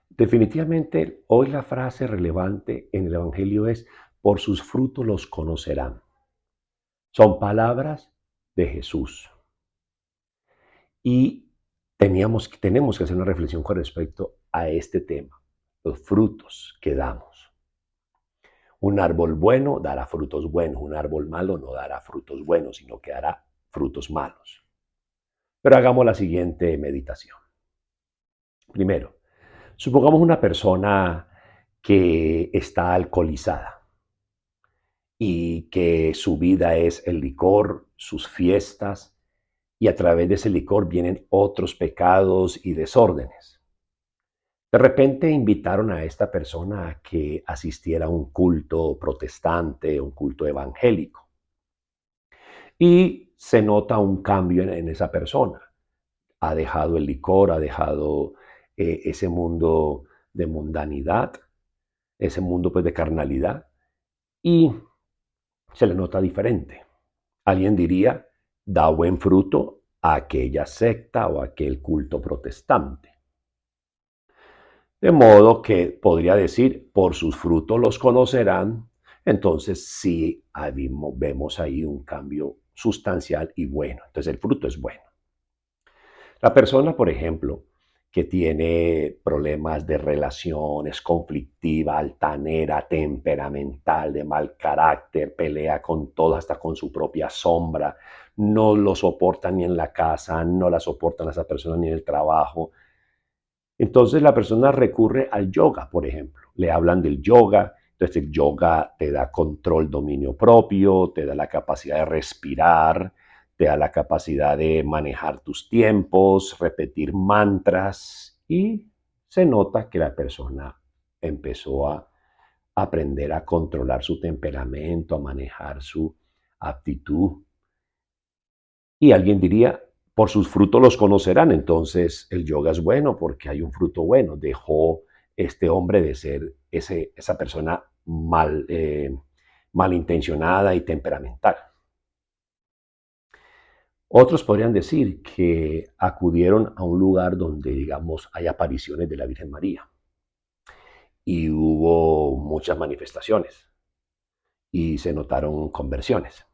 Definitivamente, hoy la frase relevante en el Evangelio es, por sus frutos los conocerán. Son palabras de Jesús. Y tenemos que hacer una reflexión con respecto a este tema, los frutos que damos. Un árbol bueno dará frutos buenos, un árbol malo no dará frutos buenos, sino que dará frutos malos. Pero hagamos la siguiente meditación. Primero, supongamos una persona que está alcoholizada y que su vida es el licor, sus fiestas, y a través de ese licor vienen otros pecados y desórdenes. De repente invitaron a esta persona a que asistiera a un culto protestante, un culto evangélico, y se nota un cambio en esa persona. Ha dejado el licor, ha dejado ese mundo de mundanidad, ese mundo pues de carnalidad, y se le nota diferente. Alguien diría, da buen fruto a aquella secta o aquel culto protestante. De modo que podría decir, por sus frutos los conocerán. Entonces sí vemos ahí un cambio sustancial y bueno. Entonces el fruto es bueno. La persona, por ejemplo, que tiene problemas de relaciones, conflictiva, altanera, temperamental, de mal carácter, pelea con todo, hasta con su propia sombra, no lo soporta ni en la casa, no la soportan a esa persona ni en el trabajo. Entonces la persona recurre al yoga, por ejemplo. Le hablan del yoga. Entonces el yoga te da control, dominio propio, te da la capacidad de respirar, te da la capacidad de manejar tus tiempos, repetir mantras y se nota que la persona empezó a aprender a controlar su temperamento, a manejar su aptitud. Y alguien diría, por sus frutos los conocerán. Entonces el yoga es bueno porque hay un fruto bueno. Dejó este hombre de ser esa persona malintencionada y temperamental. Otros podrían decir que acudieron a un lugar donde, digamos, hay apariciones de la Virgen María y hubo muchas manifestaciones y se notaron conversiones.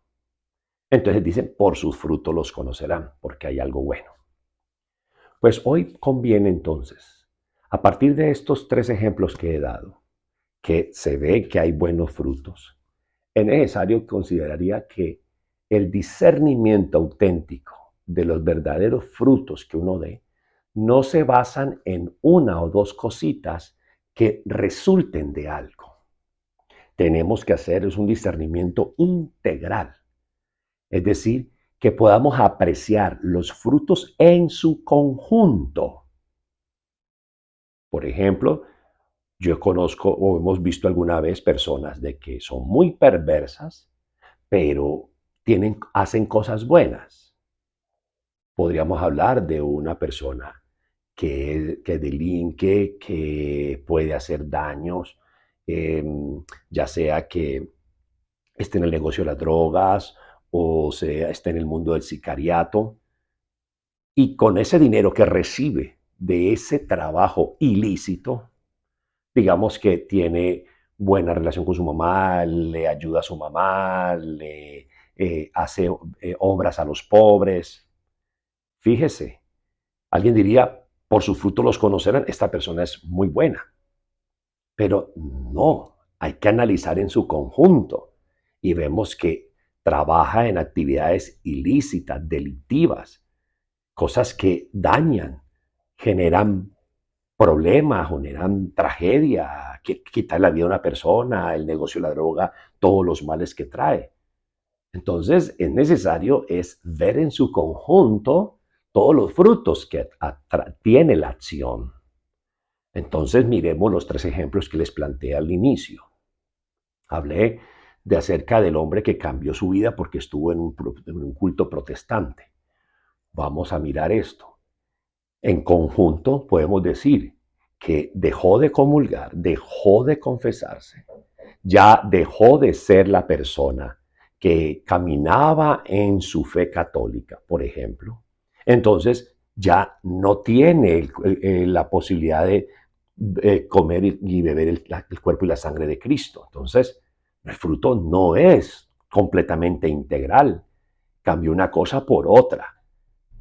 Entonces dicen, por sus frutos los conocerán, porque hay algo bueno. Pues hoy conviene entonces, a partir de estos tres ejemplos que he dado, que se ve que hay buenos frutos, es necesario consideraría que el discernimiento auténtico de los verdaderos frutos que uno dé no se basan en una o dos cositas que resulten de algo. Tenemos que hacer un discernimiento integral, es decir, que podamos apreciar los frutos en su conjunto. Por ejemplo, yo conozco o hemos visto alguna vez personas de que son muy perversas, pero hacen cosas buenas. Podríamos hablar de una persona que delinque, que puede hacer daños, eh, ya sea que esté en el negocio de las drogas o sea, esté en el mundo del sicariato, y con ese dinero que recibe de ese trabajo ilícito, digamos que tiene buena relación con su mamá, le ayuda a su mamá, le hace obras a los pobres. Fíjese, alguien diría, por sus frutos los conocerán, esta persona es muy buena, pero no, hay que analizar en su conjunto y vemos que trabaja en actividades ilícitas, delictivas, cosas que dañan, generan problemas, generan tragedia, quitar la vida a una persona, el negocio de la droga, todos los males que trae. Entonces es necesario ver en su conjunto todos los frutos que tiene la acción. Entonces miremos los tres ejemplos que les planteé al inicio. Hablé de acerca del hombre que cambió su vida porque estuvo en un culto protestante. Vamos a mirar esto. En conjunto podemos decir que dejó de comulgar, dejó de confesarse, ya dejó de ser la persona que caminaba en su fe católica, por ejemplo. Entonces ya no tiene la posibilidad de comer y beber el cuerpo y la sangre de Cristo. Entonces, el fruto no es completamente integral. Cambia una cosa por otra.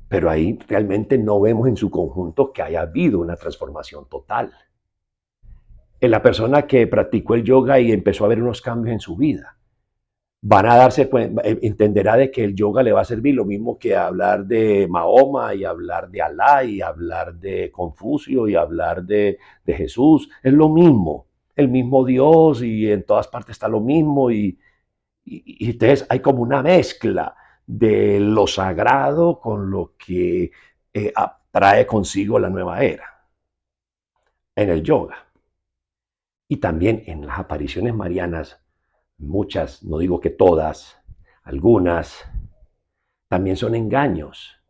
Pero ahí realmente no vemos en su conjunto que haya habido una transformación total. En la persona que practicó el yoga y empezó a ver unos cambios en su vida, van a darse cuenta, entenderá de que el yoga le va a servir lo mismo que hablar de Mahoma y hablar de Alá y hablar de Confucio y hablar de Jesús. Es lo mismo, el mismo Dios y en todas partes está lo mismo y entonces hay como una mezcla de lo sagrado con lo que trae consigo la nueva era en el yoga. Y también en las apariciones marianas, muchas, no digo que todas, algunas, también son engaños.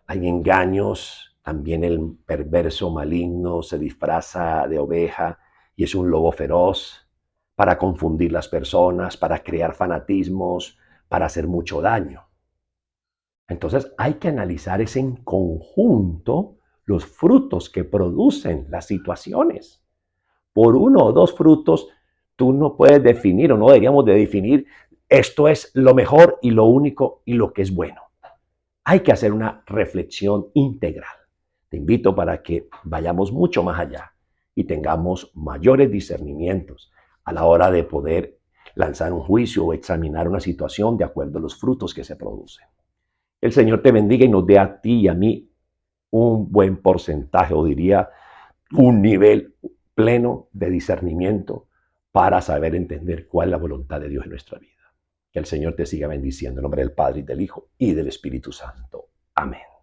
Hay engaños, también el perverso maligno se disfraza de oveja y es un lobo feroz para confundir las personas, para crear fanatismos, para hacer mucho daño. Entonces hay que analizar ese en conjunto los frutos que producen las situaciones. Por uno o dos frutos, tú no puedes definir o no deberíamos de definir esto es lo mejor y lo único y lo que es bueno. Hay que hacer una reflexión integral. Te invito para que vayamos mucho más allá y tengamos mayores discernimientos a la hora de poder lanzar un juicio o examinar una situación de acuerdo a los frutos que se producen. El Señor te bendiga y nos dé a ti y a mí un buen porcentaje, o diría un nivel pleno de discernimiento para saber entender cuál es la voluntad de Dios en nuestra vida. Que el Señor te siga bendiciendo en nombre del Padre y del Hijo y del Espíritu Santo. Amén.